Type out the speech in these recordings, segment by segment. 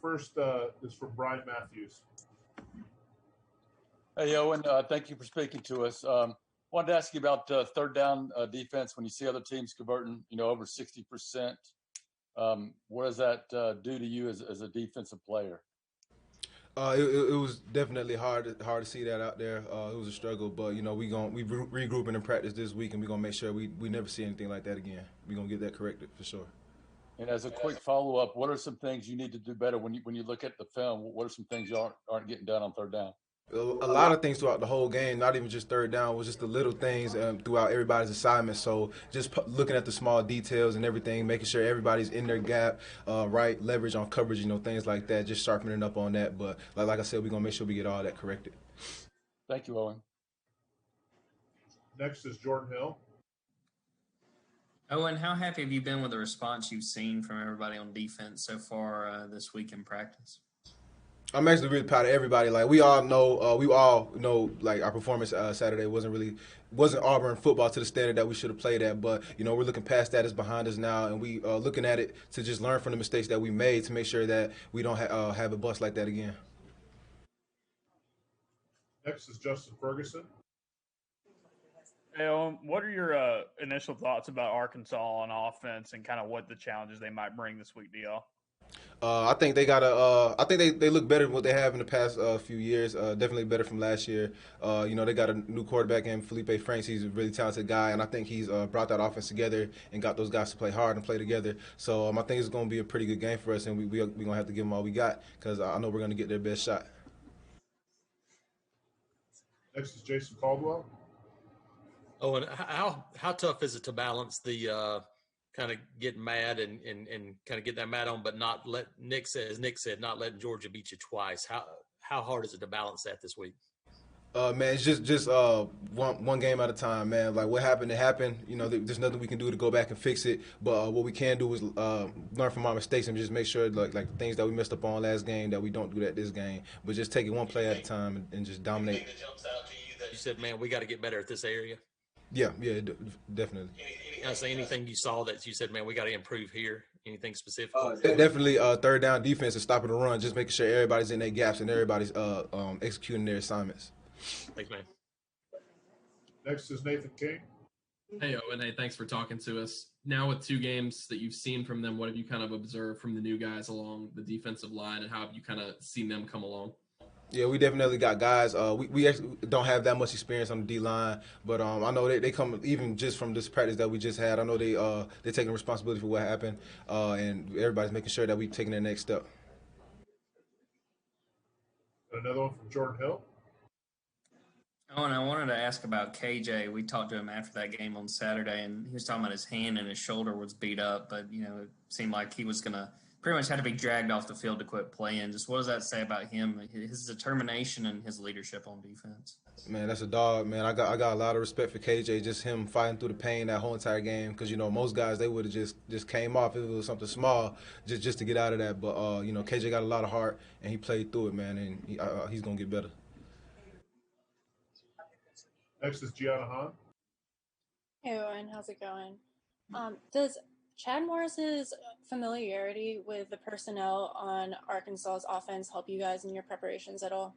first is from Brian Matthews. Hey, Owen, thank you for speaking to us. Wanted to ask you about third down defense. When you see other teams converting, over 60%, what does that do to you as a defensive player? It was definitely hard to see that out there. It was a struggle, but we regrouping in practice this week, and we're gonna make sure we never see anything like that again. We're gonna get that corrected for sure. And as a quick follow up, what are some things you need to do better when you look at the film? What are some things you aren't getting done on third down? A lot of things throughout the whole game, not even just third down, was just the little things throughout everybody's assignments. So just looking at the small details and everything, making sure everybody's in their gap, right leverage on coverage, things like that, just sharpening up on that. But like I said, we're going to make sure we get all that corrected. Thank you, Owen. Next is Jordan Hill. Owen, how happy have you been with the response you've seen from everybody on defense so far this week in practice? I'm actually really proud of everybody. Like we all know, like our performance Saturday wasn't Auburn football to the standard that we should have played at. But we're looking past that; it's behind us now, and we looking at it to just learn from the mistakes that we made to make sure that we don't have a bust like that again. Next is Justin Ferguson. Hey, Owen, what are your initial thoughts about Arkansas on offense and kind of what the challenges they might bring this week to y'all? I think they got I think they look better than what they have in the past few years. Definitely better from last year. They got a new quarterback in Felipe Franks. He's a really talented guy, and I think he's brought that offense together and got those guys to play hard and play together. So I think it's going to be a pretty good game for us, and we're going to have to give them all we got because I know we're going to get their best shot. Next is Jason Caldwell. Oh, and how tough is it to balance the kind of getting mad and kind of get that mad on, but not let Nick said, not letting Georgia beat you twice. How hard is it to balance that this week? Man, it's just one game at a time, man. Like what happened, it happened. There's nothing we can do to go back and fix it. But what we can do is learn from our mistakes and just make sure, like the things that we messed up on last game, that we don't do that this game. But just take it one play at a time and just dominate. Anything that jumps out to you that you said, man, we got to get better at this area? Yeah, definitely. Anything you saw that you said, man, we got to improve here? Anything specific? Definitely third down defense is stopping the run, just making sure everybody's in their gaps and everybody's executing their assignments. Thanks, man. Next is Nathan King. Hey, Owen. Hey, thanks for talking to us. Now with 2 games that you've seen from them, what have you kind of observed from the new guys along the defensive line, and how have you kind of seen them come along? Yeah, we definitely got guys. We actually don't have that much experience on the D-line, but I know they come even just from this practice that we just had. I know they're taking responsibility for what happened, and everybody's making sure that we're taking the next step. Another one from Jordan Hill. Oh, and I wanted to ask about KJ. We talked to him after that game on Saturday, and he was talking about his hand and his shoulder was beat up, but, it seemed like he was going to pretty much had to be dragged off the field to quit playing. Just what does that say about him, his determination and his leadership on defense? Man, that's a dog, man. I got a lot of respect for KJ, just him fighting through the pain that whole entire game, because, most guys, they would have just came off if it was something small just to get out of that. But, KJ got a lot of heart, and he played through it, man, and he's going to get better. Next is Gianna Hahn. Hey, Owen, how's it going? Does Chad Morris's familiarity with the personnel on Arkansas's offense help you guys in your preparations at all?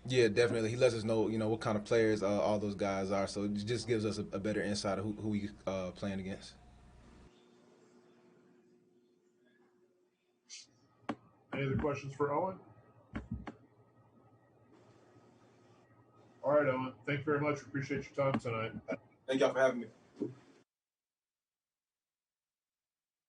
Yeah, definitely. He lets us know, what kind of players all those guys are. So it just gives us a better insight of who we playing against. Any other questions for Owen? All right, Owen. Thank you very much. Appreciate your time tonight. Thank y'all for having me.